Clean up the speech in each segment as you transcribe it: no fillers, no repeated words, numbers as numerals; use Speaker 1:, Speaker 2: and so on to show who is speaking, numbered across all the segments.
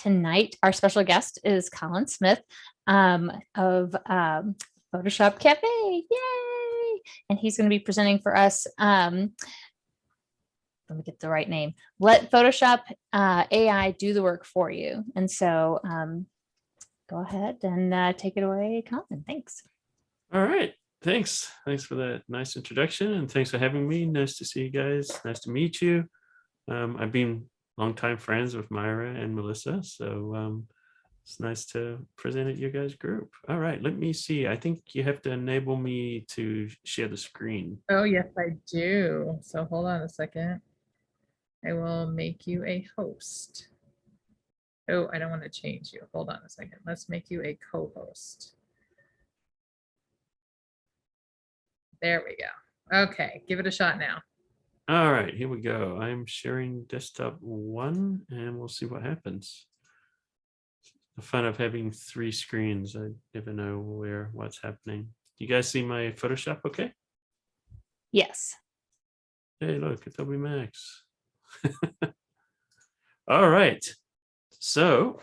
Speaker 1: tonight, our special guest is Colin Smith of Photoshop Cafe. Yay! And he's going to be presenting for us. Let me get the right name. Let Photoshop AI do the work for you. And so go ahead and take it away, Colin. Thanks.
Speaker 2: All right. Thanks. Thanks for that nice introduction. And thanks for having me. Nice to see you guys. Nice to meet you. I've been longtime friends with Myra and Melissa. So it's nice to present at your guys' group. All right. Let me see. I think you have to enable me to share the screen.
Speaker 3: Oh, yes, I do. So hold on a second. I will make you a host. Oh, I don't want to change you. Hold on a second. Let's make you a co-host. There we go. Okay, give it a shot now.
Speaker 2: All right, here we go. I'm sharing desktop 1 and we'll see what happens. The fun of having 3 screens. I never know what's happening. Do you guys see my Photoshop okay?
Speaker 1: Yes.
Speaker 2: Hey, look, Adobe Max. All right. So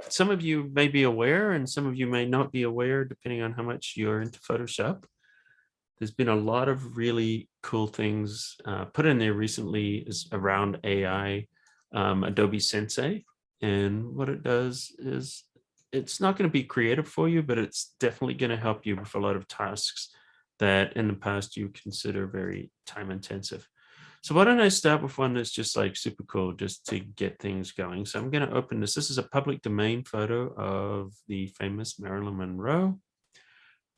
Speaker 2: some of you may be aware and some of you may not be aware, depending on how much you're into Photoshop. There's been a lot of really cool things put in there recently is around AI, Adobe Sensei. And what it does is it's not going to be creative for you, but it's definitely going to help you with a lot of tasks that in the past you consider very time intensive. So why don't I start with one that's just like super cool, just to get things going. So I'm going to open this. This is a public domain photo of the famous Marilyn Monroe.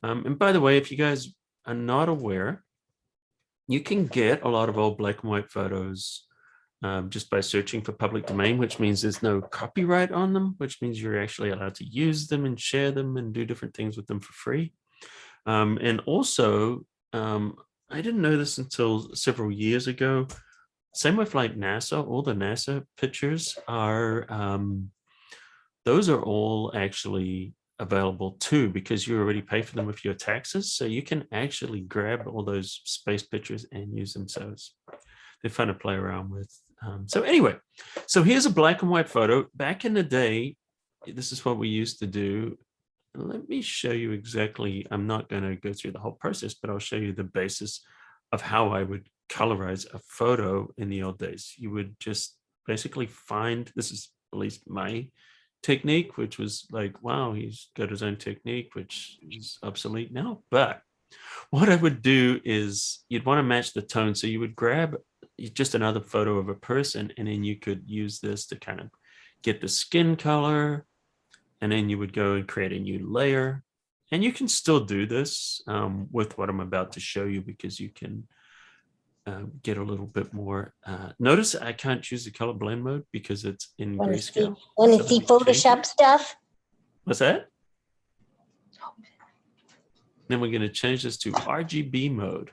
Speaker 2: And by the way, if you guys are not aware, you can get a lot of old black and white photos just by searching for public domain, which means there's no copyright on them, which means you're actually allowed to use them and share them and do different things with them for free. And also, I didn't know this until several years ago. Same with like NASA, all the NASA pictures are, those are all actually available too, because you already pay for them with your taxes. So you can actually grab all those space pictures and use them. So they're fun to play around with. So anyway, so here's a black and white photo. Back in the day, this is what we used to do. Let me show you exactly, I'm not going to go through the whole process, but I'll show you the basis of how I would colorize a photo in the old days. You would just basically find, this is at least my technique, which was like, wow, he's got his own technique, which is obsolete now. But what I would do is you'd want to match the tone. So you would grab just another photo of a person, and then you could use this to kind of get the skin color. And then you would go and create a new layer. And you can still do this with what I'm about to show you, because you can get a little bit more. Notice I can't choose the color blend mode because it's in grayscale.
Speaker 4: Want to see Photoshop stuff?
Speaker 2: What's that? Then we're going to change this to RGB mode.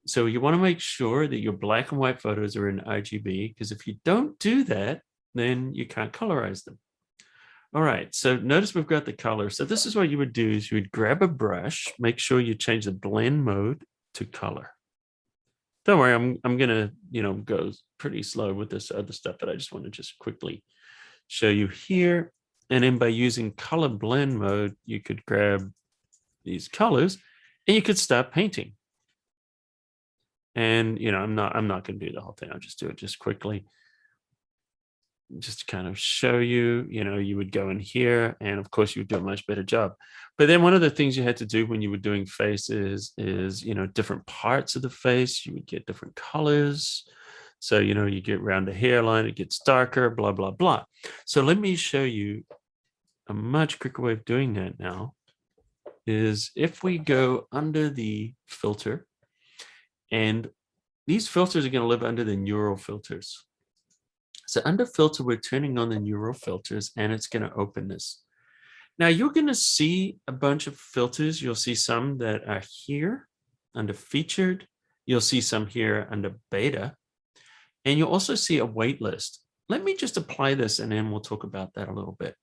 Speaker 2: So you want to make sure that your black and white photos are in RGB, because if you don't do that, then you can't colorize them. All right, so notice we've got the color. So this is what you would do is you would grab a brush, make sure you change the blend mode to color. Don't worry, I'm gonna, go pretty slow with this other stuff, but I just want to just quickly show you here. And then by using color blend mode, you could grab these colors and you could start painting. And I'm not gonna do the whole thing. I'll just do it just quickly. Just to kind of show you, you would go in here and of course you would do a much better job. But then one of the things you had to do when you were doing faces is, different parts of the face, you would get different colors. So, you get around the hairline, it gets darker, blah, blah, blah. So let me show you a much quicker way of doing that now is if we go under the filter, and these filters are going to live under the neural filters. So under filter, we're turning on the neural filters and it's going to open this. Now you're going to see a bunch of filters. You'll see some that are here under featured. You'll see some here under beta. And you'll also see a wait list. Let me just apply this and then we'll talk about that a little bit.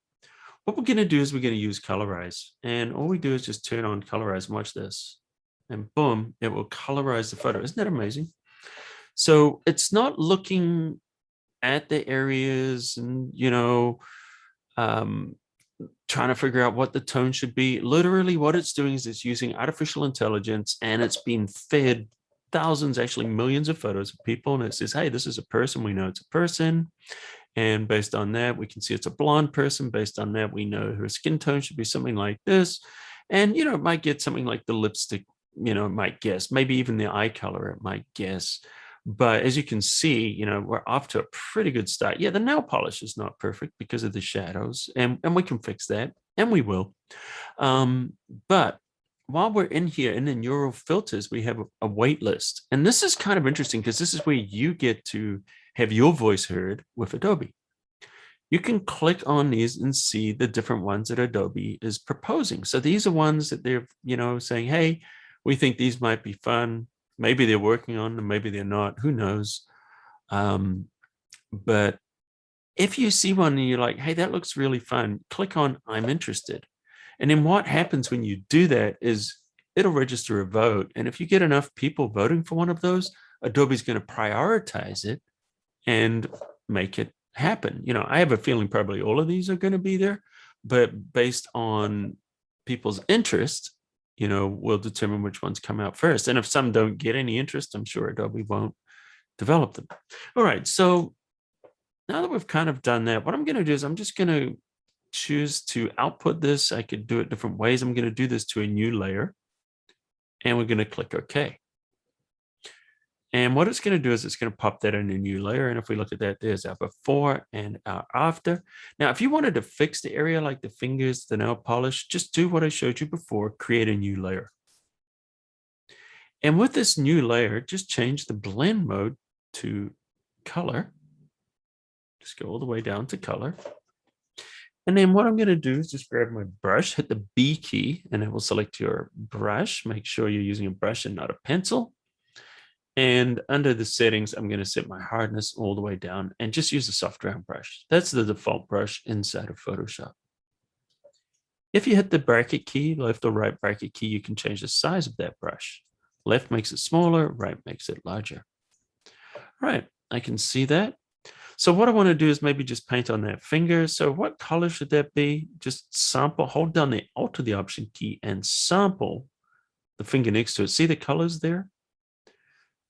Speaker 2: What we're going to do is we're going to use colorize. And all we do is just turn on colorize and watch this. And boom, it will colorize the photo. Isn't that amazing? So it's not looking at the areas and, trying to figure out what the tone should be. Literally what it's doing is it's using artificial intelligence, and it's been fed thousands, actually millions of photos of people. And it says, hey, this is a person. We know it's a person. And based on that, we can see it's a blonde person. Based on that, we know her skin tone should be something like this. And, it might get something like the lipstick, it might guess, maybe even the eye color, it might guess. But as you can see, we're off to a pretty good start. Yeah, the nail polish is not perfect because of the shadows, and we can fix that, and we will. But while we're in here in the neural filters, we have a wait list. And this is kind of interesting because this is where you get to have your voice heard with Adobe. You can click on these and see the different ones that Adobe is proposing. So these are ones that they're, saying, hey, we think these might be fun. Maybe they're working on them, maybe they're not, who knows? But if you see one and you're like, hey, that looks really fun, click on I'm interested. And then what happens when you do that is it'll register a vote. And if you get enough people voting for one of those, Adobe's going to prioritize it and make it happen. I have a feeling probably all of these are going to be there, but based on people's interest, we'll determine which ones come out first. And if some don't get any interest, I'm sure Adobe won't develop them. All right, so now that we've kind of done that, what I'm going to do is I'm just going to choose to output this. I could do it different ways. I'm going to do this to a new layer, and we're going to click OK. And what it's going to do is it's going to pop that in a new layer. And if we look at that, there's our before and our after. Now, if you wanted to fix the area like the fingers, the nail polish, just do what I showed you before, create a new layer. And with this new layer, just change the blend mode to color. Just go all the way down to color. And then what I'm going to do is just grab my brush, hit the B key, and it will select your brush. Make sure you're using a brush and not a pencil. And under the settings, I'm going to set my hardness all the way down and just use a soft round brush. That's the default brush inside of Photoshop. If you hit the bracket key, left or right bracket key, you can change the size of that brush. Left makes it smaller, right makes it larger. All right, I can see that. So what I want to do is maybe just paint on that finger. So what color should that be? Just sample, hold down the Alt or the Option key and sample the finger next to it. See the colors there?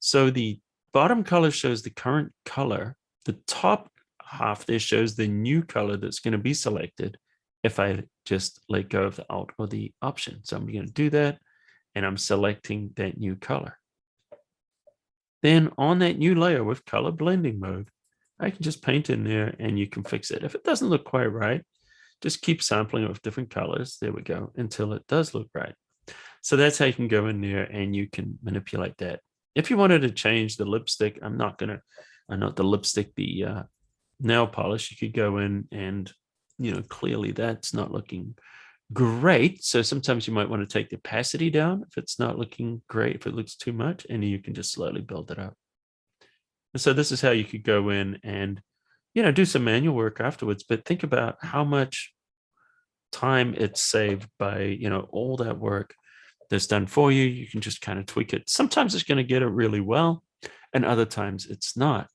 Speaker 2: So the bottom color shows the current color. The top half there shows the new color that's going to be selected if I just let go of the Alt or the Option. So I'm going to do that, and I'm selecting that new color. Then on that new layer with color blending mode, I can just paint in there and you can fix it. If it doesn't look quite right, just keep sampling it with different colors. There we go, until it does look right. So that's how you can go in there and you can manipulate that. If you wanted to change the lipstick, not the lipstick, the nail polish, you could go in and, clearly that's not looking great. So sometimes you might want to take the opacity down if it's not looking great, if it looks too much, and you can just slowly build it up. And so this is how you could go in and, do some manual work afterwards, but think about how much time it's saved by, all that work that's done for you. You can just kind of tweak it. Sometimes it's going to get it really well, and other times it's not.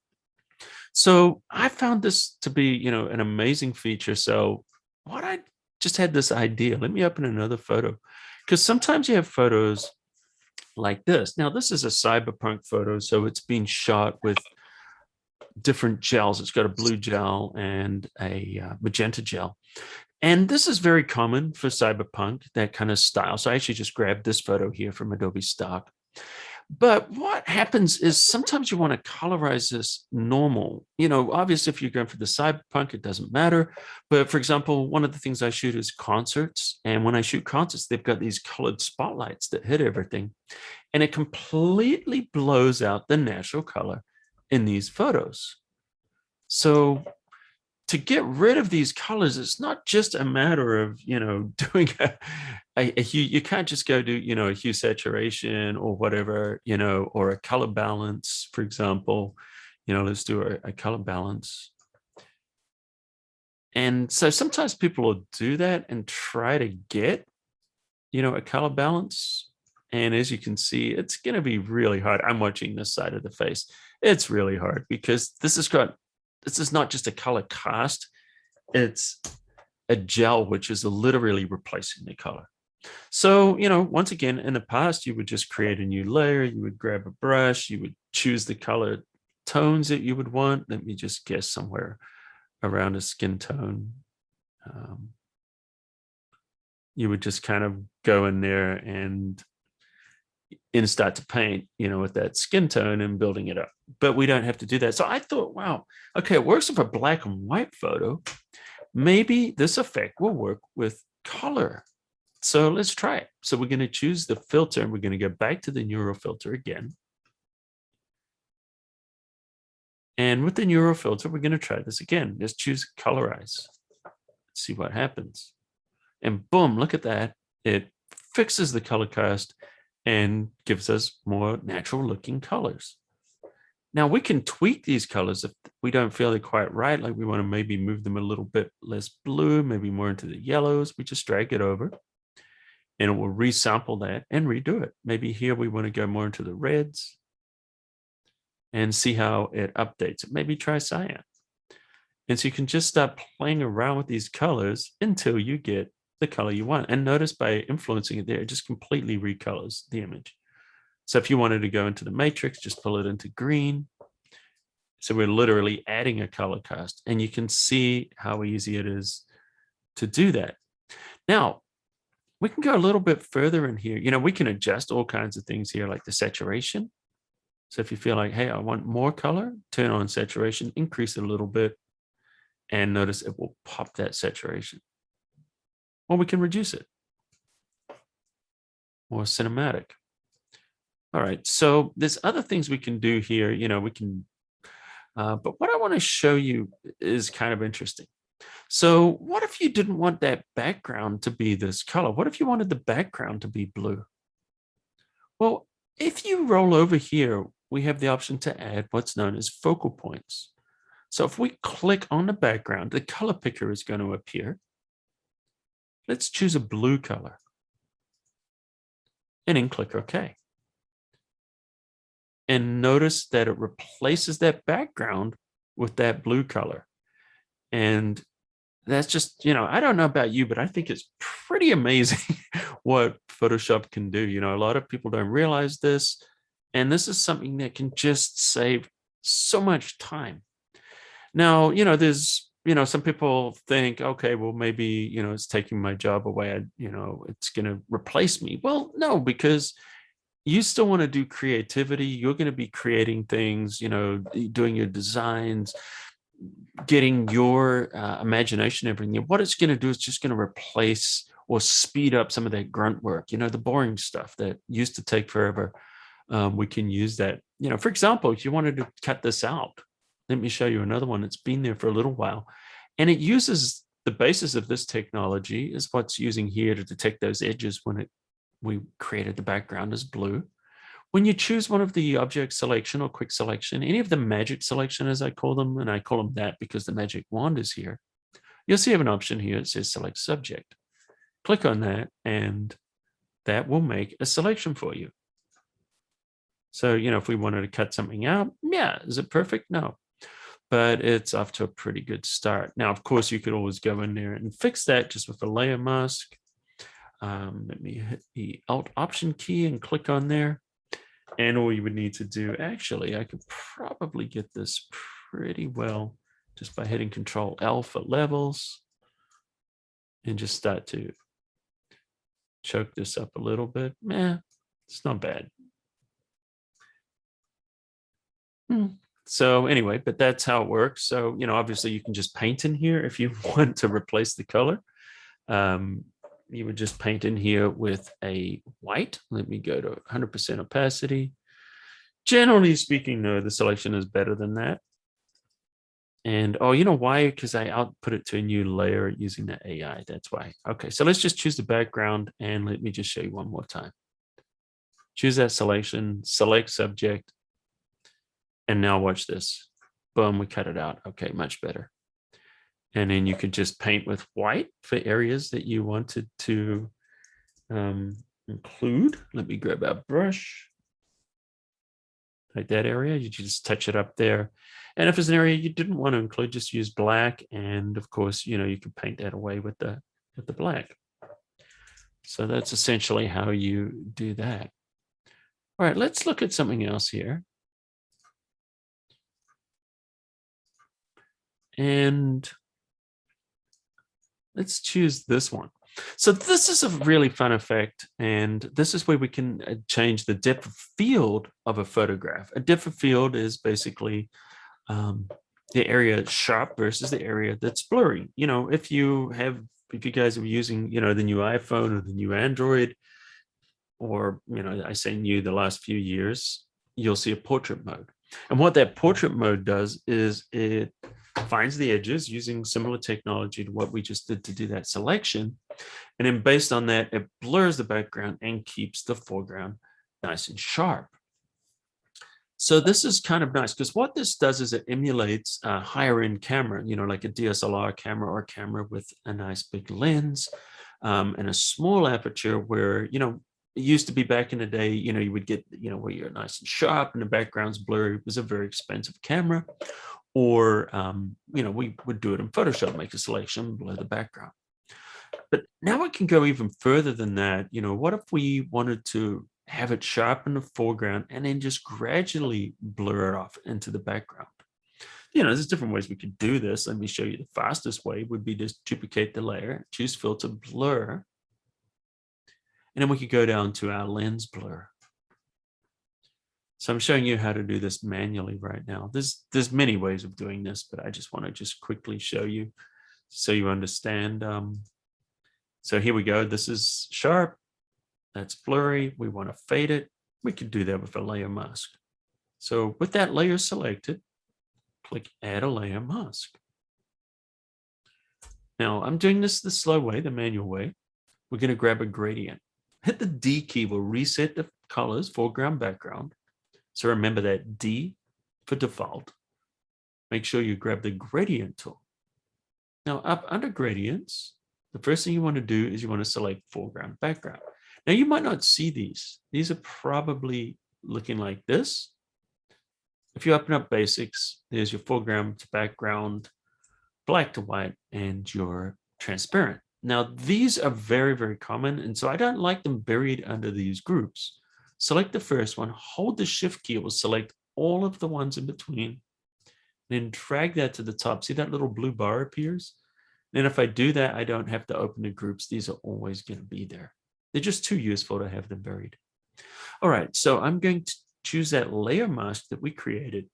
Speaker 2: So I found this to be, an amazing feature. So what I just had this idea, let me open another photo, because sometimes you have photos like this. Now, this is a Cyberpunk photo, so it's been shot with different gels. It's got a blue gel and a magenta gel. And this is very common for Cyberpunk, that kind of style. So I actually just grabbed this photo here from Adobe stock. But what happens is sometimes you want to colorize this normal. Obviously, if you're going for the Cyberpunk, it doesn't matter. But for example, one of the things I shoot is concerts. And when I shoot concerts, they've got these colored spotlights that hit everything. And it completely blows out the natural color in these photos. So to get rid of these colors, it's not just a matter of, doing a hue. You can't just go do, a hue saturation or whatever, or a color balance, for example. Let's do a color balance. And so sometimes people will do that and try to get, a color balance. And as you can see, it's going to be really hard. I'm watching this side of the face. It's really hard because this has got this is not just a color cast, it's a gel, which is literally replacing the color. So, once again, in the past, you would just create a new layer. You would grab a brush, you would choose the color tones that you would want. Let me just guess somewhere around a skin tone. You would just kind of go in there and start to paint, with that skin tone and building it up. But we don't have to do that. So I thought, wow, okay, it works with a black and white photo. Maybe this effect will work with color. So let's try it. So we're going to choose the filter and we're going to go back to the neural filter again. And with the neural filter, we're going to try this again. Just choose colorize. See what happens. And boom, look at that. It fixes the color cast and gives us more natural looking colors. Now we can tweak these colors if we don't feel they're quite right. Like we want to maybe move them a little bit less blue, maybe more into the yellows. We just drag it over and it will resample that and redo it. Maybe here we want to go more into the reds and see how it updates it. Maybe try cyan. And so you can just start playing around with these colors until you get the color you want. And notice by influencing it there, it just completely recolors the image. So if you wanted to go into the matrix, just pull it into green. So we're literally adding a color cast, and you can see how easy it is to do that. Now, we can go a little bit further in here. We can adjust all kinds of things here, like the saturation. So if you feel like, hey, I want more color, turn on saturation, increase it a little bit, and notice it will pop that saturation. Or we can reduce it. More cinematic. All right, so there's other things we can do here. We can, but what I want to show you is kind of interesting. So what if you didn't want that background to be this color? What if you wanted the background to be blue? Well, if you roll over here, we have the option to add what's known as focal points. So if we click on the background, the color picker is going to appear. Let's choose a blue color and then click OK. And notice that it replaces that background with that blue color. And that's just, I don't know about you, but I think it's pretty amazing what Photoshop can do. A lot of people don't realize this. And this is something that can just save so much time. Now, there's, some people think, okay, well, maybe, it's taking my job away. It's going to replace me. Well, no, because you still want to do creativity. You're going to be creating things, doing your designs, getting your imagination, everything. What it's going to do is just going to replace or speed up some of that grunt work, the boring stuff that used to take forever. We can use that, for example, if you wanted to cut this out, let me show you another one that's been there for a little while. And it uses the basis of this technology is what's using here to detect those edges when we created the background as blue. When you choose one of the object selection or quick selection, any of the magic selection, as I call them, and I call them that because the magic wand is here, you'll see I have an option here. It says select subject. Click on that, and that will make a selection for you. So, if we wanted to cut something out, yeah, is it perfect? No, but it's off to a pretty good start. Now, of course, you could always go in there and fix that just with a layer mask. Let me hit the Alt Option key and click on there. And all you would need to do, actually, I could probably get this pretty well just by hitting Control L for levels and just start to choke this up a little bit. It's not bad. So anyway, but that's how it works. So, obviously you can just paint in here if you want to replace the color. You would just paint in here with a white. Let me go to 100% opacity. Generally speaking, no, the selection is better than that. And oh, you know why? Because I output it to a new layer using the AI. That's why. Okay, so let's just choose the background and let me just show you one more time. Choose that selection, select subject. And now watch this. Boom, we cut it out. Okay, much better. And then you could just paint with white for areas that you wanted to include. Let me grab our brush. like that area, you just touch it up there. And if it's an area you didn't want to include, just use black. And of course, you can paint that away with the black. So that's essentially how you do that. All right, let's look at something else here. And let's choose this one. So this is a really fun effect, and this is where we can change the depth of field of a photograph. A depth of field is basically the area sharp versus the area that's blurry. If you guys are using, the new iPhone or the new Android, or, I say new the last few years, you'll see a portrait mode. And what that portrait mode does is it finds the edges using similar technology to what we just did to do that selection. And then based on that, it blurs the background and keeps the foreground nice and sharp. So this is kind of nice because what this does is it emulates a higher end camera, like a DSLR camera or a camera with a nice big lens and a small aperture where, it used to be back in the day, you would get, where you're nice and sharp and the background's blurry. It was a very expensive camera. Or, we would do it in Photoshop, make a selection, blur the background. But now we can go even further than that. What if we wanted to have it sharp in the foreground and then just gradually blur it off into the background? There's different ways we could do this. Let me show you. The fastest way would be just duplicate the layer, choose filter, blur. And then we could go down to our lens blur. So I'm showing you how to do this manually right now. There's many ways of doing this, but I just want to just quickly show you so you understand. So here we go. This is sharp. That's blurry. We want to fade it. We could do that with a layer mask. So with that layer selected, click Add a Layer Mask. Now I'm doing this the slow way, the manual way. We're going to grab a gradient. Hit the D key will reset the colors, foreground, background. So remember that D for default. Make sure you grab the gradient tool. Now up under gradients, the first thing you want to do is you want to select foreground, background. Now you might not see these. These are probably looking like this. If you open up basics, there's your foreground to background, black to white, and your transparent. Now these are very, very common. And so I don't like them buried under these groups. Select the first one, hold the shift key, it will select all of the ones in between, then drag that to the top. See that little blue bar appears? And if I do that, I don't have to open the groups. These are always going to be there. They're just too useful to have them buried. All right, so I'm going to choose that layer mask that we created.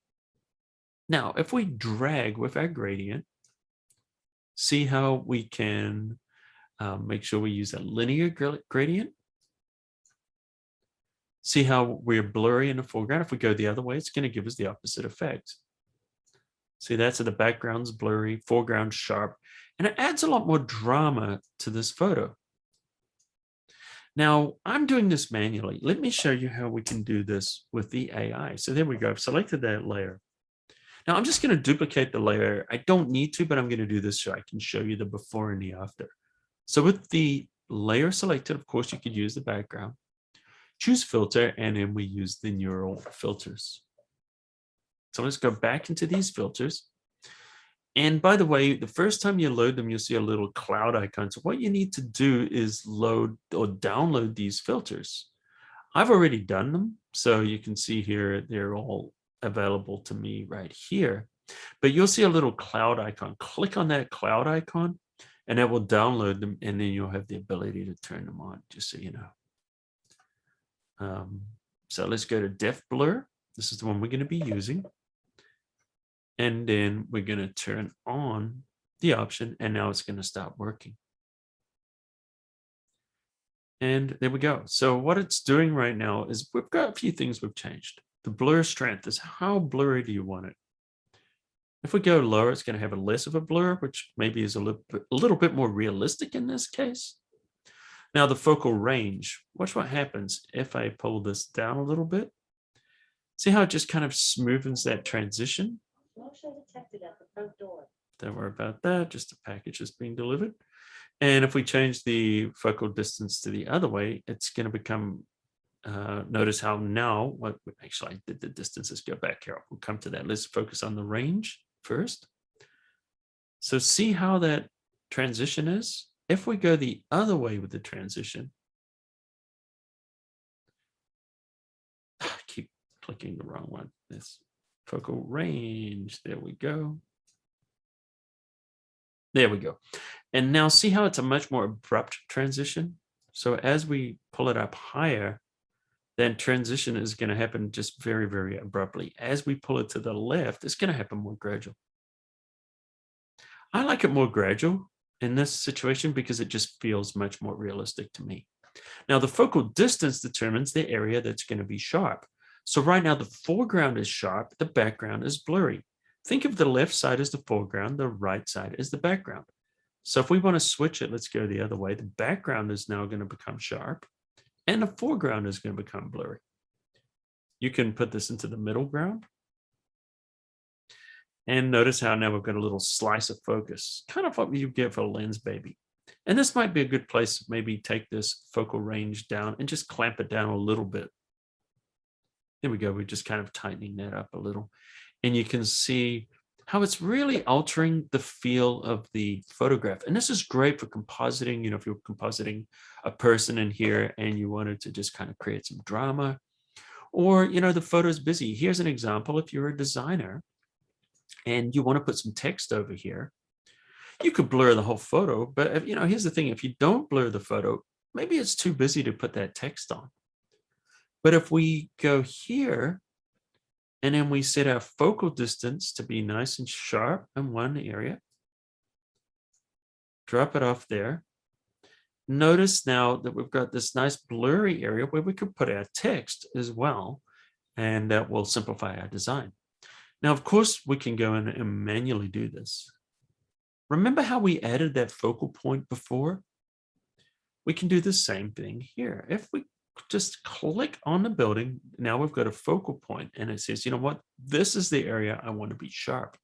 Speaker 2: Now, if we drag with our gradient, see how we can make sure we use a linear gradient. See how we're blurry in the foreground. If we go the other way, it's going to give us the opposite effect. See, that's the background's blurry, foreground sharp, and it adds a lot more drama to this photo. Now, I'm doing this manually. Let me show you how we can do this with the AI. So there we go. I've selected that layer. Now, I'm just going to duplicate the layer. I don't need to, but I'm going to do this so I can show you the before and the after. So with the layer selected, of course, you could use the background. Choose filter, and then we use the neural filters. So let's go back into these filters. And by the way, the first time you load them, you'll see a little cloud icon. So what you need to do is load or download these filters. I've already done them. So you can see here, they're all available to me right here. But you'll see a little cloud icon. Click on that cloud icon, and it will download them. And then you'll have the ability to turn them on, just so you know. So let's go to depth blur. This is the one we're going to be using. And then we're going to turn on the option, and now it's going to start working. And there we go. So what it's doing right now is we've got a few things we've changed. The blur strength is how blurry do you want it? If we go lower, it's going to have a less of a blur, which maybe is a little bit more realistic in this case. Now the focal range, watch what happens if I pull this down a little bit. See how it just kind of smoothens that transition? Don't worry about that, just a package that's being delivered. And if we change the focal distance to the other way, it's going to become notice how now, actually I did the distance, let's go back here. We'll come to that. Let's focus on the range first. So see how that transition is? If we go the other way with the transition, I keep clicking the wrong one. This focal range, there we go. There we go. And now see how it's a much more abrupt transition. So as we pull it up higher, then transition is going to happen just very, very abruptly. As we pull it to the left, it's going to happen more gradual. I like it more gradual in this situation because it just feels much more realistic to me. Now, the focal distance determines the area that's going to be sharp. So right now, the foreground is sharp, the background is blurry. Think of the left side as the foreground, the right side as the background. So if we want to switch it, let's go the other way. The background is now going to become sharp and the foreground is going to become blurry. You can put this into the middle ground. And notice how now we've got a little slice of focus, kind of what you get for a lens baby. And this might be a good place to maybe take this focal range down and just clamp it down a little bit. There we go. We're just kind of tightening that up a little. And you can see how it's really altering the feel of the photograph. And this is great for compositing. You know, if you're compositing a person in here and you wanted to just kind of create some drama, or, you know, the photo's busy. Here's an example. If you're a designer and you want to put some text over here, you could blur the whole photo. But, if, you know, here's the thing. If you don't blur the photo, maybe it's too busy to put that text on. But if we go here, and then we set our focal distance to be nice and sharp in one area. Drop it off there. Notice now that we've got this nice blurry area where we could put our text as well, and that will simplify our design. Now, of course, we can go in and manually do this. Remember how we added that focal point before? We can do the same thing here. If we just click on the building, now we've got a focal point and it says, you know what, this is the area I want to be sharp.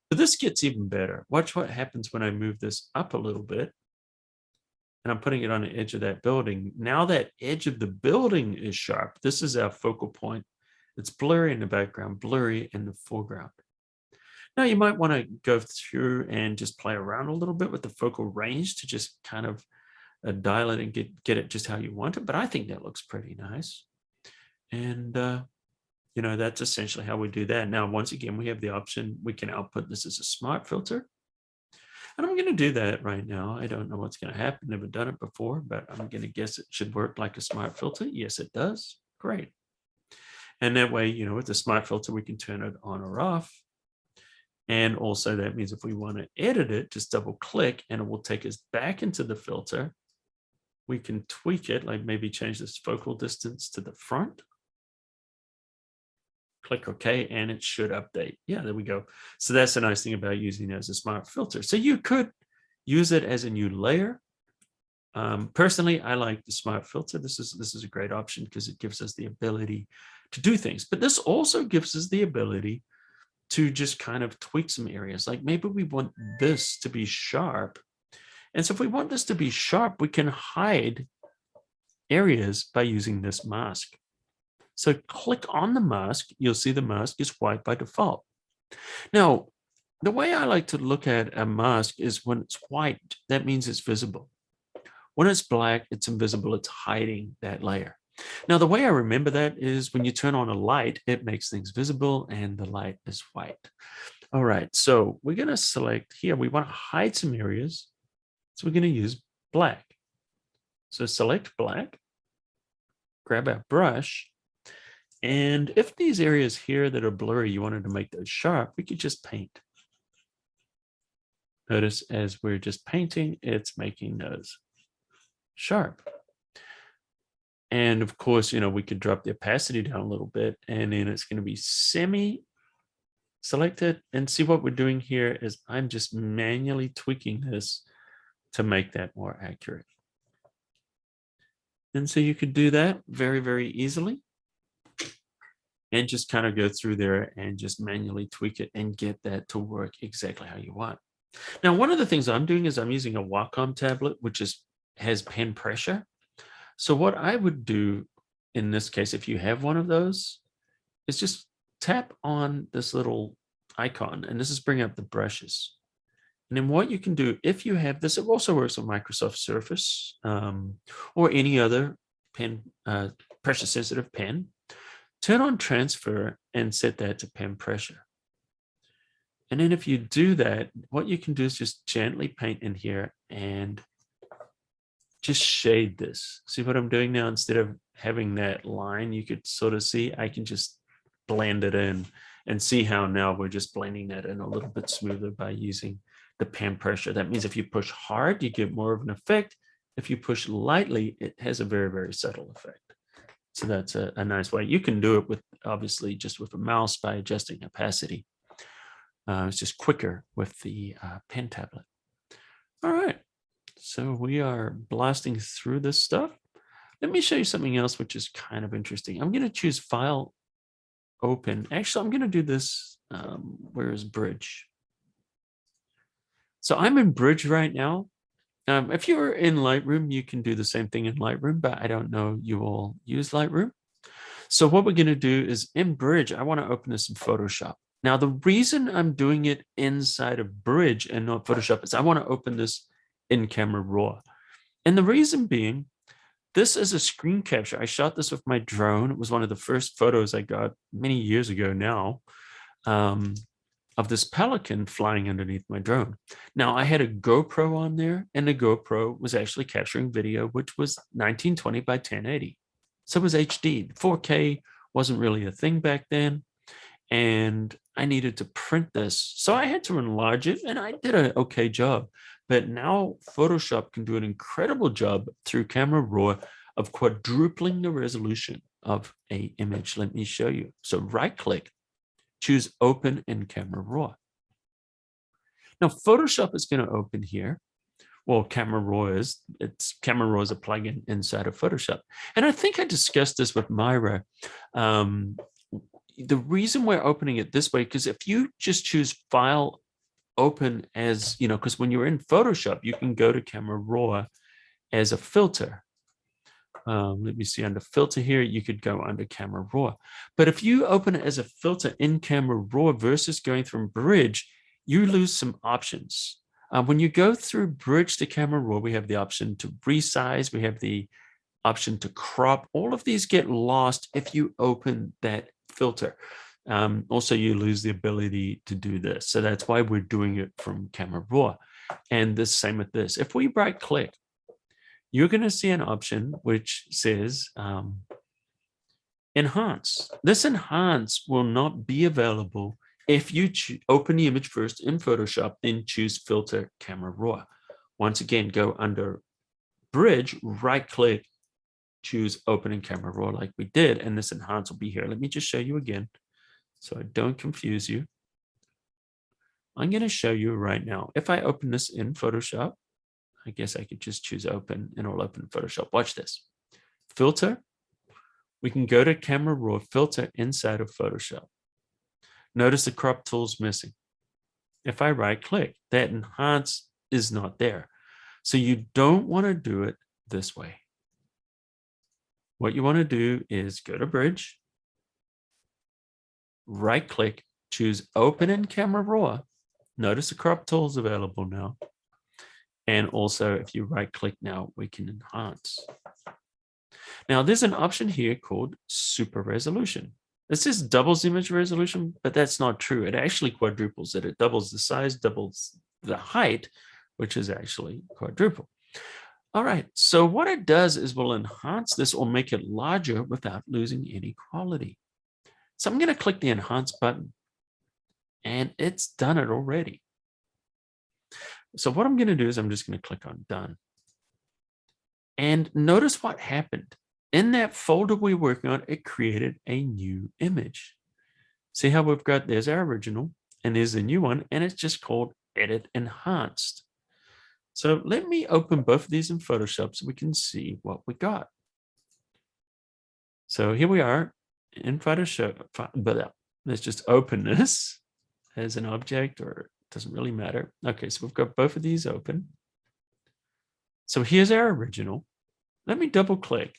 Speaker 2: But this gets even better. Watch what happens when I move this up a little bit and I'm putting it on the edge of that building. Now that edge of the building is sharp. This is our focal point. It's blurry in the background, blurry in the foreground. Now you might want to go through and just play around a little bit with the focal range to just kind of dial it and get it just how you want it. But I think that looks pretty nice. And, you know, that's essentially how we do that. Now, once again, we have the option, we can output this as a smart filter. And I'm going to do that right now. I don't know what's going to happen. Never done it before, but I'm going to guess it should work like a smart filter. Yes, it does. Great. And that way, you know, with the smart filter, we can turn it on or off. And also that means if we want to edit it, just double click and it will take us back into the filter. We can tweak it, like maybe change this focal distance to the front. Click OK, and it should update. Yeah, there we go. So that's the nice thing about using it as a smart filter. So you could use it as a new layer. Personally, I like the smart filter. This is a great option because it gives us the ability to do things. But this also gives us the ability to just kind of tweak some areas. Like maybe we want this to be sharp. And so if we want this to be sharp, we can hide areas by using this mask. So click on the mask, you'll see the mask is white by default. Now, the way I like to look at a mask is when it's white, that means it's visible. When it's black, it's invisible, it's hiding that layer. Now, the way I remember that is when you turn on a light, it makes things visible and the light is white. All right, so we're gonna select here, we wanna hide some areas. So we're going to use black. So select black, grab our brush. And if these areas here that are blurry, you wanted to make those sharp, we could just paint. Notice as we're just painting, it's making those sharp. And of course, you know, we could drop the opacity down a little bit and then it's going to be semi-selected. And see what we're doing here is I'm just manually tweaking this to make that more accurate. And so you could do that very, very easily and just kind of go through there and just manually tweak it and get that to work exactly how you want. Now, one of the things I'm doing is I'm using a Wacom tablet, which has pen pressure. So what I would do in this case, if you have one of those, is just tap on this little icon, and this is bring up the brushes. And then what you can do, if you have this, it also works on Microsoft Surface or any other pen, pressure sensitive pen. Turn on transfer and set that to pen pressure. And then if you do that, what you can do is just gently paint in here and just shade this. See what I'm doing now? Instead of having that line, you could sort of see, I can just blend it in and see how now we're just blending that in a little bit smoother by using the pen pressure. That means if you push hard, you get more of an effect. If you push lightly, it has a very, very subtle effect. So that's a nice way. You can do it with, obviously, just with a mouse by adjusting opacity. It's just quicker with the pen tablet. All right, so we are blasting through this stuff. Let me show you something else, which is kind of interesting. I'm going to choose File, Open. Actually, I'm going to do this. Where is Bridge? So I'm in Bridge right now. If you're in Lightroom, you can do the same thing in Lightroom, but I don't know you all use Lightroom. So what we're going to do is in Bridge, I want to open this in Photoshop. Now, the reason I'm doing it inside of Bridge and not Photoshop is I want to open this in Camera Raw. And the reason being, this is a screen capture. I shot this with my drone. It was one of the first photos I got many years ago now. Of this pelican flying underneath my drone. Now I had a GoPro on there, and the GoPro was actually capturing video, which was 1920 by 1080. So it was HD. 4K wasn't really a thing back then. And I needed to print this. So I had to enlarge it, and I did an okay job. But now Photoshop can do an incredible job through Camera Raw of quadrupling the resolution of an image. Let me show you. So right click, choose Open in Camera Raw. Now, Photoshop is going to open here. Well, Camera Raw is. Camera Raw is a plugin inside of Photoshop. And I think I discussed this with Myra. The reason we're opening it this way, because if you just choose File, Open as, because when you're in Photoshop, you can go to Camera Raw as a filter. Let me see, under filter here, you could go under Camera Raw. But if you open it as a filter in Camera Raw versus going through Bridge, you lose some options. When you go through Bridge to Camera Raw, we have the option to resize. We have the option to crop. All of these get lost if you open that filter. Also, you lose the ability to do this. So that's why we're doing it from Camera Raw. And the same with this. If we right click, you're going to see an option which says Enhance. This Enhance will not be available if you open the image first in Photoshop, then choose Filter Camera Raw. Once again, go under Bridge, right click, choose Open in Camera Raw like we did, and this Enhance will be here. Let me just show you again so I don't confuse you. I'm going to show you right now. If I open this in Photoshop, I guess I could just choose Open and it'll open Photoshop. Watch this. Filter. We can go to Camera Raw, Filter inside of Photoshop. Notice the crop tool's missing. If I right click, that Enhance is not there. So you don't want to do it this way. What you want to do is go to Bridge, right click, choose Open in Camera Raw. Notice the crop tool is available now. And also, if you right click now, we can enhance. Now, there's an option here called Super Resolution. This is doubles image resolution, but that's not true. It actually quadruples it. It doubles the size, doubles the height, which is actually quadruple. All right, so what it does is we'll enhance this or make it larger without losing any quality. So I'm going to click the Enhance button, and it's done it already. So what I'm going to do is I'm just going to click on Done. And notice what happened. In that folder we're working on, it created a new image. See how we've got, there's our original, and there's the new one, and it's just called Edit Enhanced. So let me open both of these in Photoshop so we can see what we got. So here we are in Photoshop. Let's just open this as an object, or it doesn't really matter. Okay, so we've got both of these open. So here's our original. Let me double click.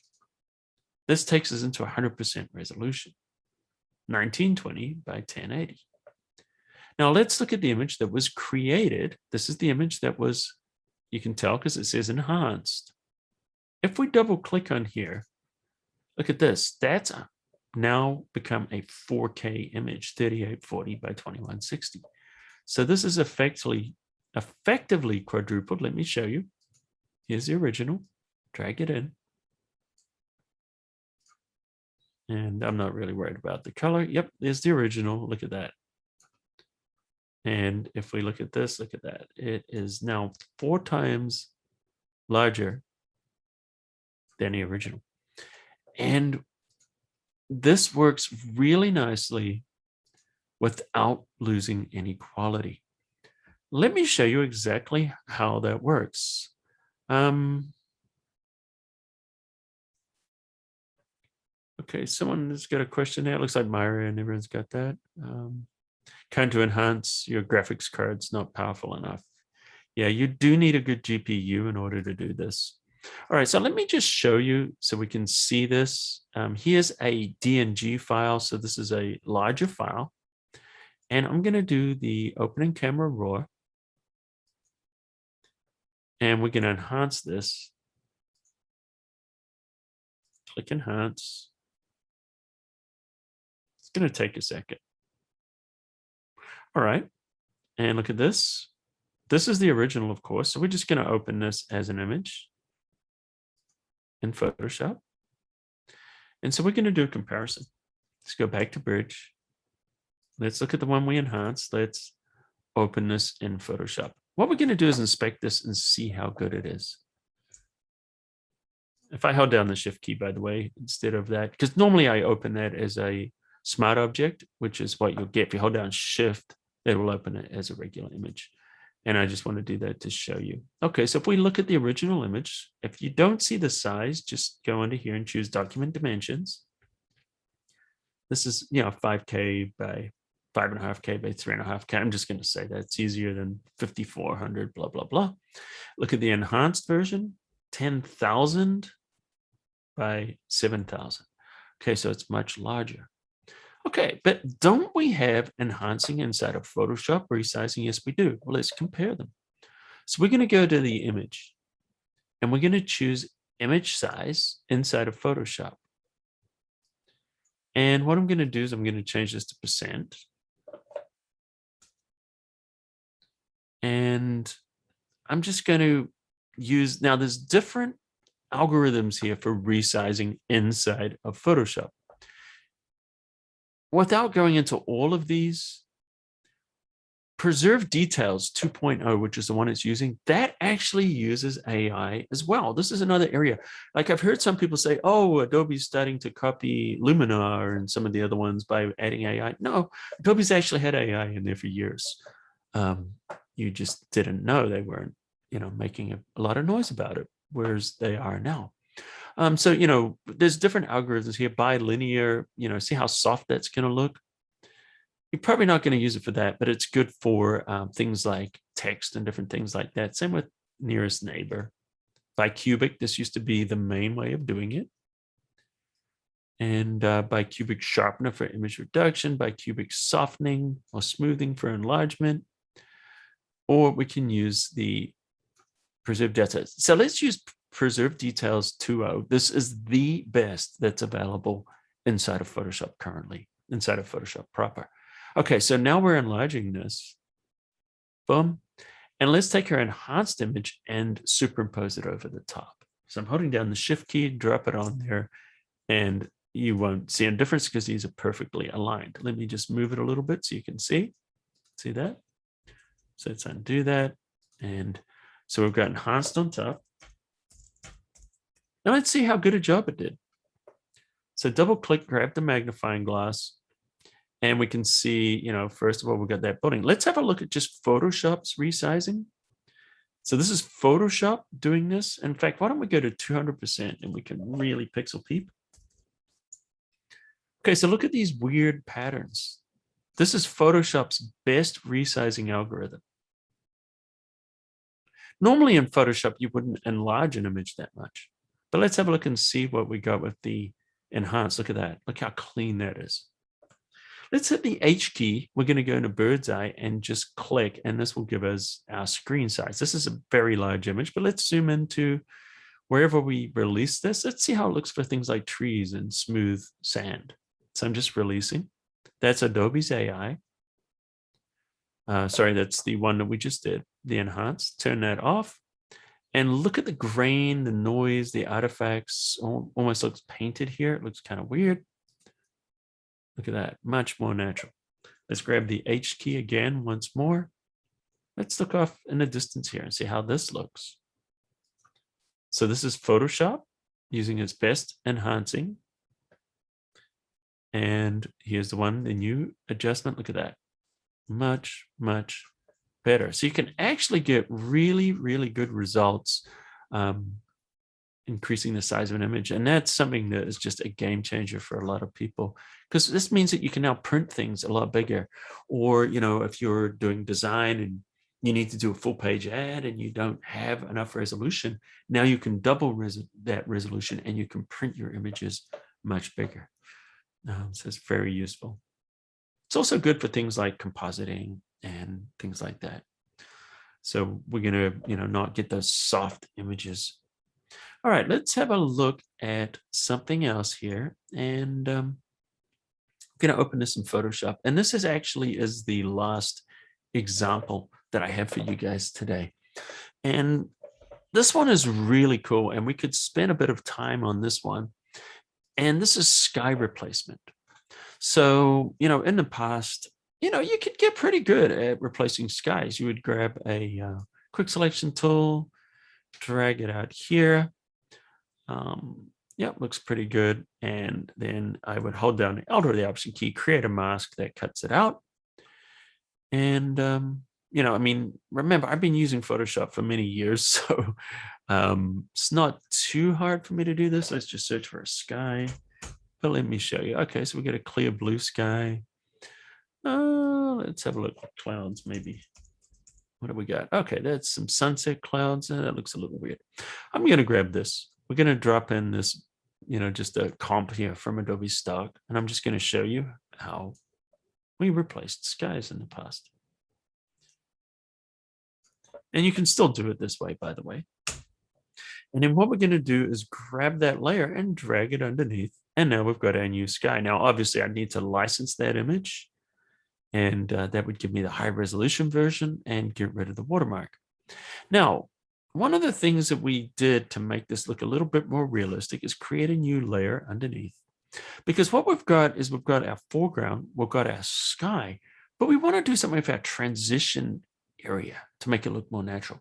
Speaker 2: This takes us into 100% resolution, 1920 by 1080. Now let's look at the image that was created. This is the image that was, you can tell because it says enhanced. If we double click on here, look at this. That's now become a 4K image, 3840 by 2160. So this is effectively quadrupled. Let me show you. Here's the original. Drag it in. And I'm not really worried about the color. Yep, there's the original. Look at that. And if we look at this, look at that. It is now 4 times larger than the original. And this works really nicely without losing any quality. Let me show you exactly how that works. Okay, someone has got a question there. It looks like Myra and everyone's got that. Kind to enhance your graphics card's not powerful enough. Yeah, you do need a good GPU in order to do this. All right, so let me just show you so we can see this. Here's a DNG file. So this is a larger file. And I'm going to do the opening camera raw. And we're going to enhance this. Click enhance. It's going to take a second. All right, and look at this. This is the original, of course. So we're just going to open this as an image in Photoshop. And so we're going to do a comparison. Let's go back to Bridge. Let's look at the one we enhanced. Let's open this in Photoshop. What we're going to do is inspect this and see how good it is. If I held down the Shift key, by the way, instead of that, because normally I open that as a smart object, which is what you'll get. If you hold down Shift, it will open it as a regular image. And I just want to do that to show you. Okay, so if we look at the original image, if you don't see the size, just go under here and choose Document Dimensions. This is, 5K by 5.5K by 3.5K. I'm just going to say that it's easier than 5400, blah, blah, blah. Look at the enhanced version, 10,000 by 7,000. Okay, so it's much larger. Okay, but don't we have enhancing inside of Photoshop, resizing? Yes, we do. Well, let's compare them. So we're going to go to the image and we're going to choose image size inside of Photoshop. And what I'm going to do is I'm going to change this to %. And I'm just going to use, now there's different algorithms here for resizing inside of Photoshop. Without going into all of these, Preserve Details 2.0, which is the one it's using, that actually uses AI as well. This is another area. Like I've heard some people say, oh, Adobe's starting to copy Luminar and some of the other ones by adding AI. No, Adobe's actually had AI in there for years. You just didn't know. They weren't, making a lot of noise about it, whereas they are now. So, there's different algorithms here, bilinear, see how soft that's going to look. You're probably not going to use it for that, but it's good for things like text and different things like that. Same with nearest neighbor. Bicubic, this used to be the main way of doing it. And bicubic sharpener for image reduction, bicubic softening or smoothing for enlargement. Or we can use the Preserve Details. So let's use Preserve Details 2.0. This is the best that's available inside of Photoshop currently, inside of Photoshop proper. Okay, so now we're enlarging this. Boom. And let's take our enhanced image and superimpose it over the top. So I'm holding down the Shift key, drop it on there, and you won't see a difference because these are perfectly aligned. Let me just move it a little bit so you can see. See that? So let's undo that. And so we've got enhanced on top. Now let's see how good a job it did. So double click, grab the magnifying glass, and we can see, first of all, we've got that building. Let's have a look at just Photoshop's resizing. So this is Photoshop doing this. In fact, why don't we go to 200% and we can really pixel peep. Okay, so look at these weird patterns. This is Photoshop's best resizing algorithm. Normally in Photoshop, you wouldn't enlarge an image that much. But let's have a look and see what we got with the enhance. Look at that. Look how clean that is. Let's hit the H key. We're going to go into bird's eye and just click, and this will give us our screen size. This is a very large image, but let's zoom into wherever we release this. Let's see how it looks for things like trees and smooth sand. So I'm just releasing. That's Adobe's AI. Sorry, that's the one that we just did, the enhance. Turn that off. And look at the grain, the noise, the artifacts. Almost looks painted here. It looks kind of weird. Look at that, much more natural. Let's grab the H key again once more. Let's look off in the distance here and see how this looks. So this is Photoshop using its best enhancing. And here's the new adjustment. Look at that. Much, much better. So you can actually get really, really good results increasing the size of an image. And that's something that is just a game changer for a lot of people, because this means that you can now print things a lot bigger. Or, you know, if you're doing design and you need to do a full page ad and you don't have enough resolution, now you can double that resolution and you can print your images much bigger. So it's very useful. It's also good for things like compositing and things like that. So we're going to, not get those soft images. All right, let's have a look at something else here. And I'm going to open this in Photoshop. And this is actually the last example that I have for you guys today. And this one is really cool. And we could spend a bit of time on this one. And this is sky replacement. So, in the past, you could get pretty good at replacing skies. You would grab a quick selection tool, drag it out here. Looks pretty good. And then I would hold down the Alt or the Option key, create a mask that cuts it out. And, remember, I've been using Photoshop for many years, so it's not too hard for me to do this. Let's just search for a sky. But let me show you. Okay, so we get a clear blue sky. Let's have a look at clouds, maybe. What do we got? Okay, that's some sunset clouds. That looks a little weird. I'm going to grab this. We're going to drop in this, just a comp here from Adobe stock. And I'm just going to show you how we replaced skies in the past. And you can still do it this way, by the way. And then what we're going to do is grab that layer and drag it underneath. And now we've got our new sky. Now, obviously, I need to license that image. And that would give me the high resolution version and get rid of the watermark. Now, one of the things that we did to make this look a little bit more realistic is create a new layer underneath. Because what we've got is we've got our foreground, we've got our sky, but we want to do something with our transition area to make it look more natural.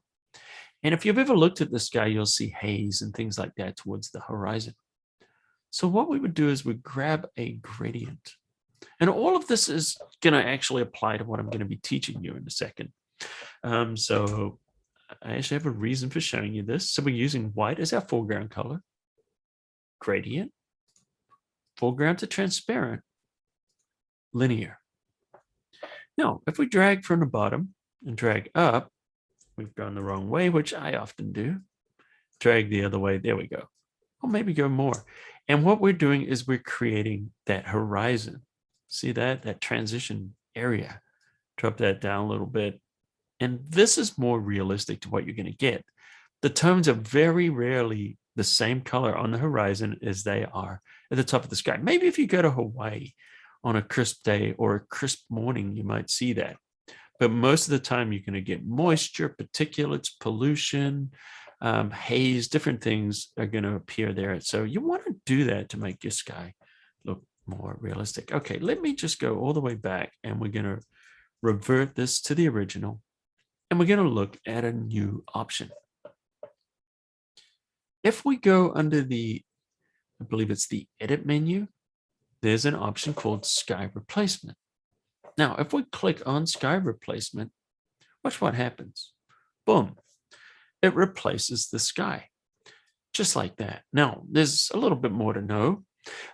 Speaker 2: And if you've ever looked at the sky, you'll see haze and things like that towards the horizon. So what we would do is we grab a gradient. And all of this is going to actually apply to what I'm going to be teaching you in a second. So I actually have a reason for showing you this. So we're using white as our foreground color, gradient, foreground to transparent, linear. Now, if we drag from the bottom and drag up, we've gone the wrong way, which I often do. Drag the other way. There we go. Or maybe go more. And what we're doing is we're creating that horizon. See that transition area. Drop that down a little bit. And this is more realistic to what you're going to get. The tones are very rarely the same color on the horizon as they are at the top of the sky. Maybe if you go to Hawaii on a crisp day or a crisp morning, you might see that. But most of the time, you're going to get moisture, particulates, pollution, haze, different things are going to appear there. So you want to do that to make your sky look more realistic. Okay, let me just go all the way back and we're going to revert this to the original. And we're going to look at a new option. If we go under I believe it's the edit menu, there's an option called sky replacement. Now, if we click on sky replacement, watch what happens. Boom. It replaces the sky, just like that. Now, there's a little bit more to know.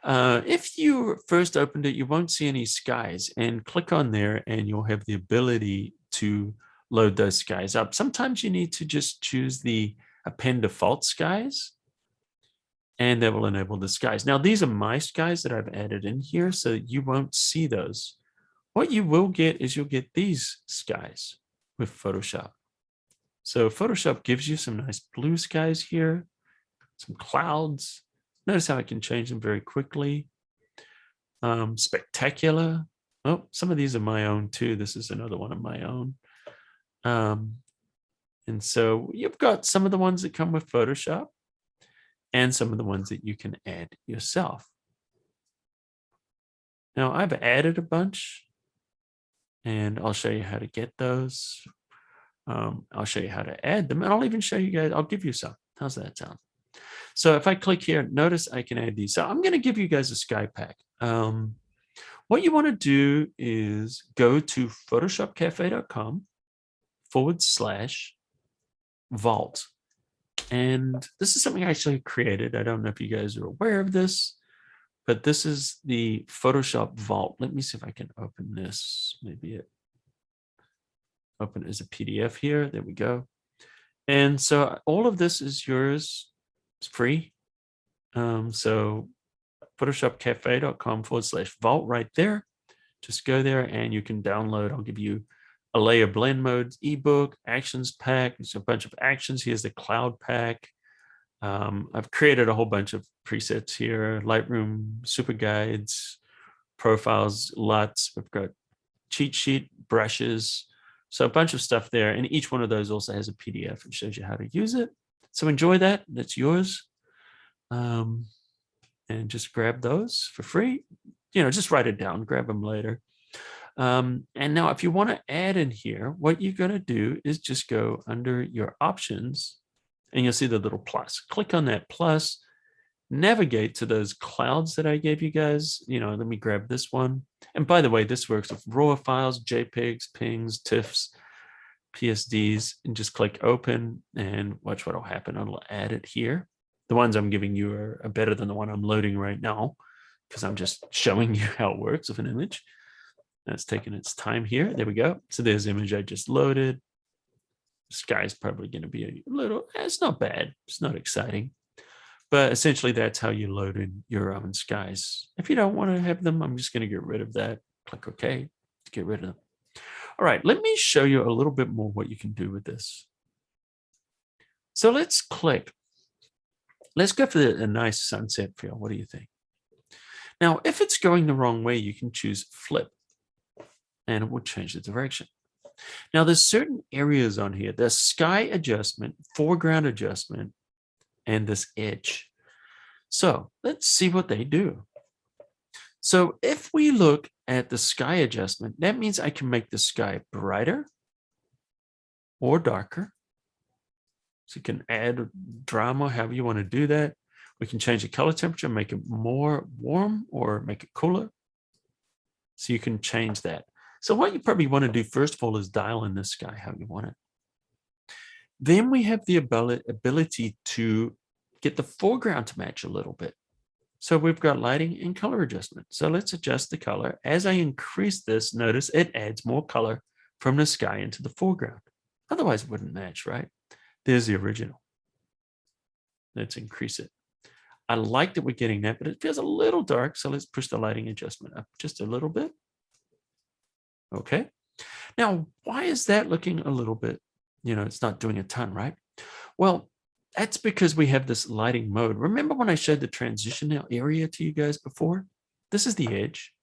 Speaker 2: If you first opened it, you won't see any skies, and click on there and you'll have the ability to load those skies up. Sometimes you need to just choose the append default skies. and that will enable the skies. Now, these are my skies that I've added in here, so you won't see those. What you will get is you'll get these skies with Photoshop. So Photoshop gives you some nice blue skies here, some clouds. Notice how I can change them very quickly. Spectacular. Oh, some of these are my own too. This is another one of my own. And so you've got some of the ones that come with Photoshop and some of the ones that you can add yourself. Now I've added a bunch and I'll show you how to get those. I'll show you how to add them, and I'll even show you guys, I'll give you some. How's that sound? So if I click here, notice I can add these. So I'm going to give you guys a sky pack. What you want to do is go to photoshopcafe.com/vault. And this is something I actually created. I don't know if you guys are aware of this, but this is the Photoshop Vault. Let me see if I can open this. Maybe it open as a PDF here. There we go. And so all of this is yours. It's free. So photoshopcafe.com/vault right there. Just go there and you can download. I'll give you a layer blend modes, ebook, actions pack. There's a bunch of actions. Here's the cloud pack. I've created a whole bunch of presets here, Lightroom, super guides, profiles, LUTs. We've got cheat sheet, brushes. So a bunch of stuff there. And each one of those also has a PDF and shows you how to use it. So enjoy that. That's yours. And just grab those for free. You know, just write it down, grab them later. And now if you want to add in here, what you're going to do is just go under your options and you'll see the little plus. Click on that plus, navigate to those clouds that I gave you guys. You know, let me grab this one. And by the way, this works with RAW files, JPEGs, PNGs, TIFFs, PSDs, and just click open and watch what will happen. It'll add it here. The ones I'm giving you are better than the one I'm loading right now because I'm just showing you how it works with an image. That's taking its time here. There we go. So there's the image I just loaded. The sky's probably going to be a little, it's not bad. It's not exciting. But essentially, that's how you load in your own skies. If you don't want to have them, I'm just going to get rid of that. Click OK to get rid of them. All right, let me show you a little bit more what you can do with this. So let's click. Let's go for a nice sunset feel. What do you think? Now, if it's going the wrong way, you can choose flip, and it will change the direction. Now, there's certain areas on here. There's sky adjustment, foreground adjustment, and this edge. So let's see what they do. So if we look at the sky adjustment, that means I can make the sky brighter or darker. So you can add drama, however you want to do that. We can change the color temperature, make it more warm or make it cooler. So you can change that. So what you probably want to do first of all is dial in the sky how you want it. Then we have the ability to get the foreground to match a little bit. So we've got lighting and color adjustment. So let's adjust the color. As I increase this, notice it adds more color from the sky into the foreground. Otherwise it wouldn't match, right? There's the original. Let's increase it. I like that we're getting that, but it feels a little dark. So let's push the lighting adjustment up just a little bit. Okay. Now, why is that looking a little bit, you know, it's not doing a ton, right? Well, that's because we have this lighting mode. Remember when I showed the transition area to you guys before? This is the edge.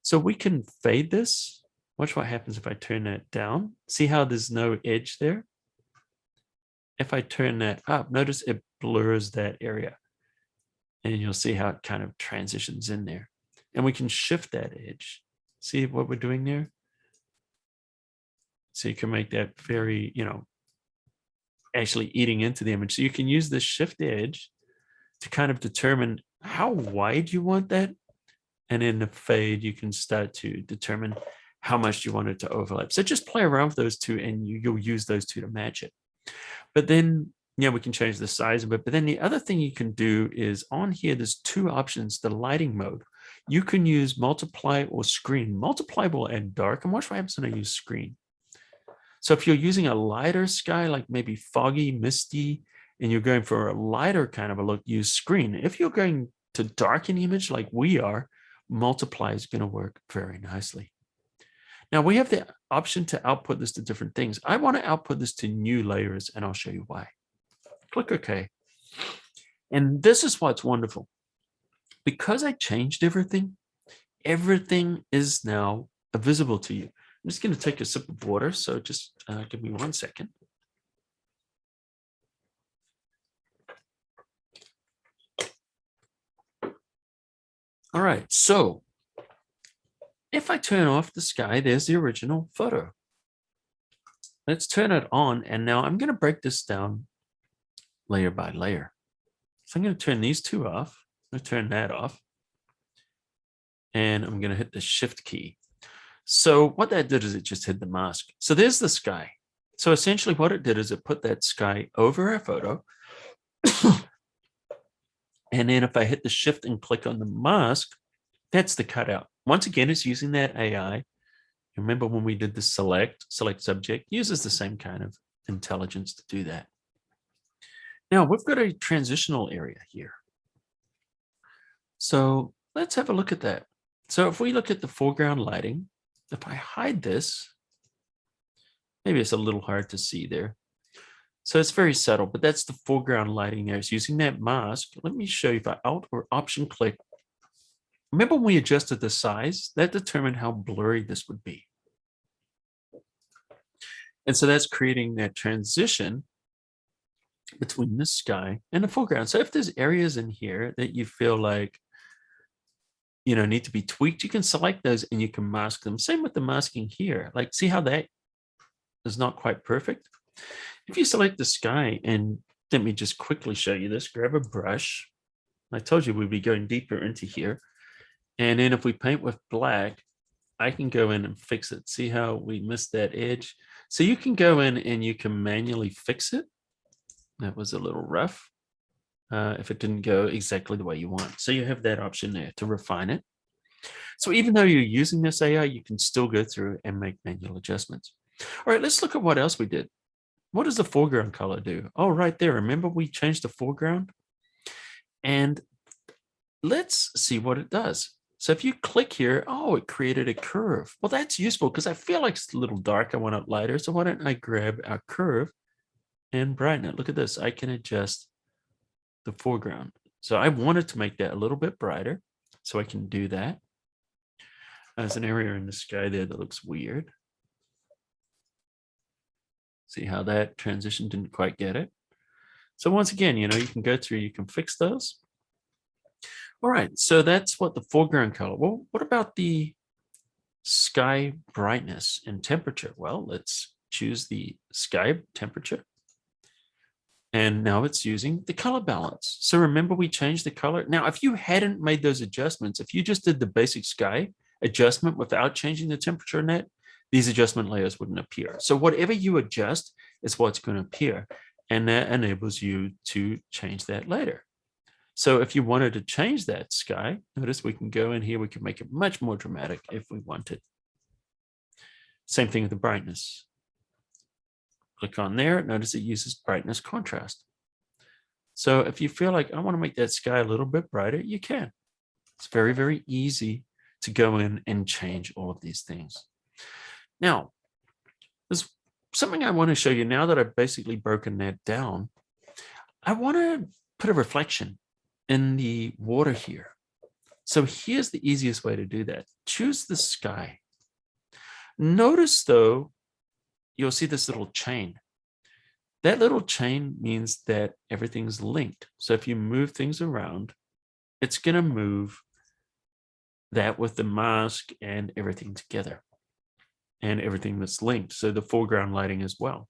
Speaker 2: So we can fade this. Watch what happens if I turn that down. See how there's no edge there? If I turn that up, notice it blurs that area. And you'll see how it kind of transitions in there. And we can shift that edge. See what we're doing there? So you can make that very, you know, actually eating into the image. So you can use this shift edge to kind of determine how wide you want that. And in the fade, you can start to determine how much you want it to overlap. So just play around with those two and you'll use those two to match it. But then, yeah, we can change the size of it. But then the other thing you can do is on here, there's two options, the lighting mode. You can use multiply or screen. Multiply will add dark, and watch what happens when I use screen. So if you're using a lighter sky, like maybe foggy, misty, and you're going for a lighter kind of a look, use screen. If you're going to darken image like we are, multiply is going to work very nicely. Now we have the option to output this to different things. I want to output this to new layers, and I'll show you why. Click OK. And this is what's wonderful. Because I changed everything, everything is now visible to you. I'm just going to take a sip of water, so just give me 1 second. All right, so if I turn off the sky, there's the original photo. Let's turn it on, and now I'm going to break this down layer by layer. So I'm going to turn these two off. I'm going to turn that off. And I'm going to hit the Shift key. So what that did is it just hid the mask. So there's the sky. So essentially what it did is it put that sky over our photo. And then if I hit the Shift and click on the mask, that's the cutout. Once again, it's using that AI. Remember when we did the select subject, uses the same kind of intelligence to do that. Now we've got a transitional area here. So let's have a look at that. So if we look at the foreground lighting, if I hide this, maybe it's a little hard to see there. So it's very subtle, but that's the foreground lighting there. It's using that mask. Let me show you if I Alt or Option click. Remember when we adjusted the size, that determined how blurry this would be. And so that's creating that transition between the sky and the foreground. So if there's areas in here that you feel like, you know, need to be tweaked, you can select those and you can mask them. Same with the masking here. Like, see how that is not quite perfect? If you select the sky, and let me just quickly show you this, grab a brush. I told you we'd be going deeper into here. And then if we paint with black, I can go in and fix it. See how we missed that edge? So you can go in and you can manually fix it. That was a little rough if it didn't go exactly the way you want. So you have that option there to refine it. So even though you're using this AI, you can still go through and make manual adjustments. All right, let's look at what else we did. What does the foreground color do? Oh, right there. Remember we changed the foreground? And let's see what it does. So if you click here, oh, it created a curve. Well, that's useful because I feel like it's a little dark. I want it lighter. So why don't I grab our curve and brighten it? Look at this. I can adjust the foreground. So I wanted to make that a little bit brighter. So I can do that. There's an area in the sky there that looks weird. See how that transition didn't quite get it. So once again, you know, you can go through, you can fix those. All right, so that's what the foreground color. Well, what about the sky brightness and temperature? Well, let's choose the sky temperature. And now it's using the color balance. So remember we changed the color. Now, if you hadn't made those adjustments, if you just did the basic sky adjustment without changing the temperature in that, these adjustment layers wouldn't appear. So whatever you adjust is what's going to appear. And that enables you to change that later. So if you wanted to change that sky, notice we can go in here, we can make it much more dramatic if we wanted. Same thing with the brightness. Click on there, notice it uses brightness contrast. So if you feel like I want to make that sky a little bit brighter, you can. It's very, very easy to go in and change all of these things. Now, there's something I want to show you now that I've basically broken that down. I want to put a reflection in the water here. So here's the easiest way to do that. Choose the sky. Notice though, you'll see this little chain. That little chain means that everything's linked. So if you move things around, it's going to move that with the mask and everything together and everything that's linked. So the foreground lighting as well.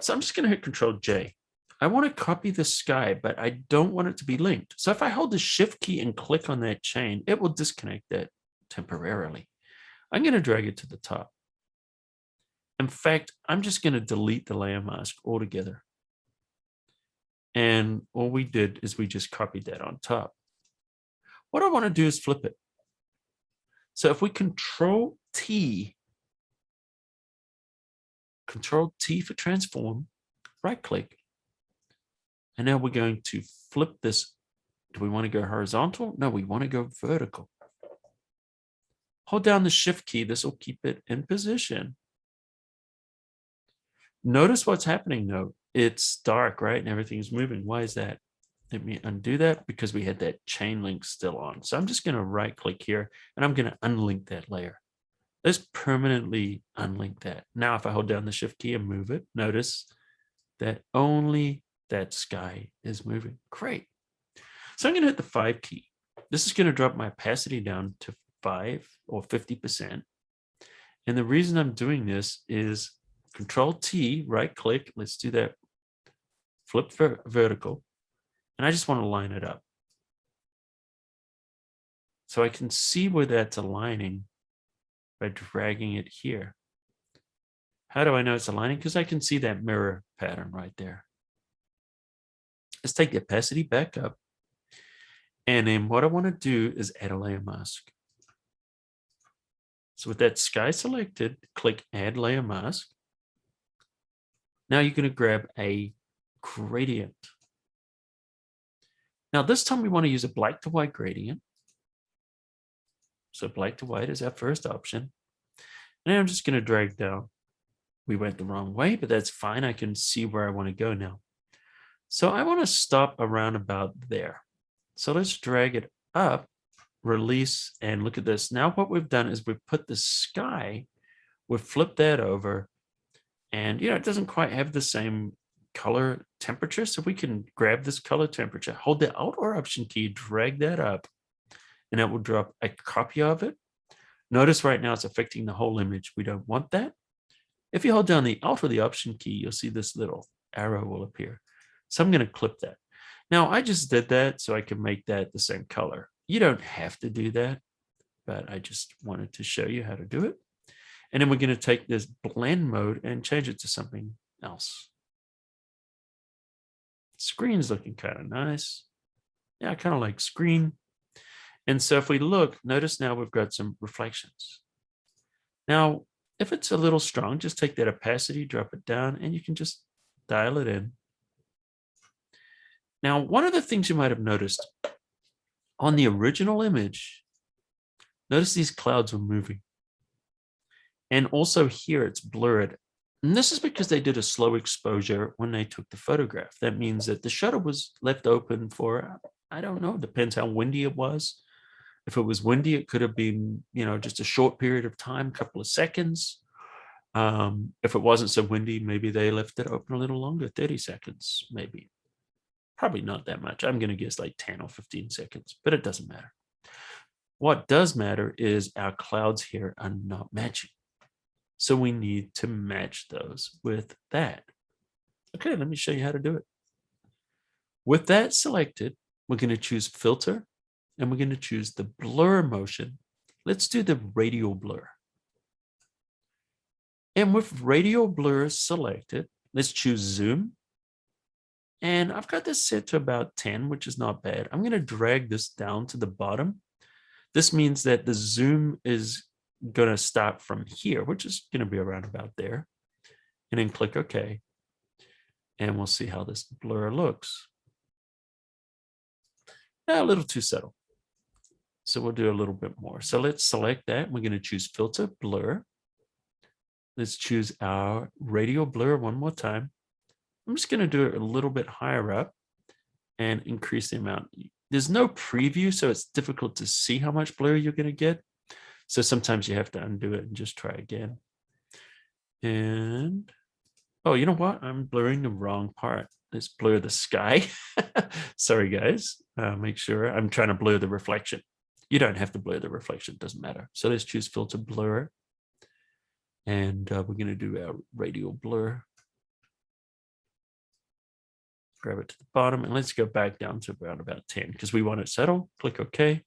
Speaker 2: So I'm just going to hit Control J. I want to copy the sky, but I don't want it to be linked. So if I hold the Shift key and click on that chain, it will disconnect that temporarily. I'm going to drag it to the top. In fact, I'm just going to delete the layer mask altogether. And all we did is we just copied that on top. What I want to do is flip it. So if we Control T for transform, right click, And now we're going to flip this. Do we want to go horizontal? No, we want to go vertical. Hold down the shift key. This will keep it in position. Notice what's happening though. It's dark, right? And everything's moving. Why is that? Let me undo that because we had that chain link still on. So I'm just going to right click here and I'm going to unlink that layer. Let's permanently unlink that. Now, if I hold down the shift key and move it, notice that only that sky is moving. Great. So I'm going to hit the 5 key. This is going to drop my opacity down to 5 or 50%. And the reason I'm doing this is Control T, right click. Let's do that. Flip vertical. And I just want to line it up. So I can see where that's aligning by dragging it here. How do I know it's aligning? Because I can see that mirror pattern right there. Let's take the opacity back up. And then what I want to do is add a layer mask. So with that sky selected, click Add Layer Mask. Now you're going to grab a gradient. Now this time we want to use a black to white gradient. So black to white is our first option. And I'm just going to drag down. We went the wrong way, but that's fine. I can see where I want to go now. So I want to stop around about there. So let's drag it up, release, and look at this. Now what we've done is we've put the sky, we've flipped that over, and it doesn't quite have the same color temperature. So we can grab this color temperature, hold the Alt or Option key, drag that up, and that will drop a copy of it. Notice right now it's affecting the whole image. We don't want that. If you hold down the Alt or the Option key, you'll see this little arrow will appear. So I'm going to clip that. Now I just did that so I can make that the same color. You don't have to do that, but I just wanted to show you how to do it. And then we're going to take this blend mode and change it to something else. Screen's looking kind of nice. Yeah, I kind of like screen. And so if we look, notice now we've got some reflections. Now, if it's a little strong, just take that opacity, drop it down, and you can just dial it in. Now, one of the things you might have noticed on the original image, notice these clouds were moving. And also here it's blurred. And this is because they did a slow exposure when they took the photograph. That means that the shutter was left open for, I don't know, depends how windy it was. If it was windy, it could have been, just a short period of time, couple of seconds. If it wasn't so windy, maybe they left it open a little longer, 30 seconds, maybe. Probably not that much. I'm going to guess like 10 or 15 seconds, but it doesn't matter. What does matter is our clouds here are not matching. So we need to match those with that. Okay, let me show you how to do it. With that selected, we're going to choose Filter, and we're going to choose the Blur motion. Let's do the Radial Blur. And with Radial Blur selected, let's choose Zoom. And I've got this set to about 10, which is not bad. I'm going to drag this down to the bottom. This means that the zoom is going to start from here, which is going to be around about there. And then click OK. And we'll see how this blur looks. A little too subtle. So we'll do a little bit more. So let's select that. We're going to choose Filter, Blur. Let's choose our Radial Blur one more time. I'm just going to do it a little bit higher up and increase the amount. There's no preview, so it's difficult to see how much blur you're going to get. So sometimes you have to undo it and just try again. And, oh, you know what? I'm blurring the wrong part. Let's blur the sky. Sorry, guys. Make sure I'm trying to blur the reflection. You don't have to blur the reflection. It doesn't matter. So let's choose Filter, Blur. And we're going to do our Radial Blur. Grab it to the bottom, and let's go back down to around about 10 because we want it settled. Click OK.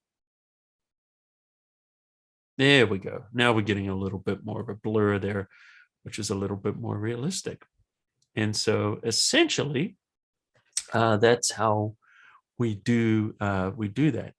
Speaker 2: There we go. Now we're getting a little bit more of a blur there, which is a little bit more realistic. And so essentially, that's how we do that.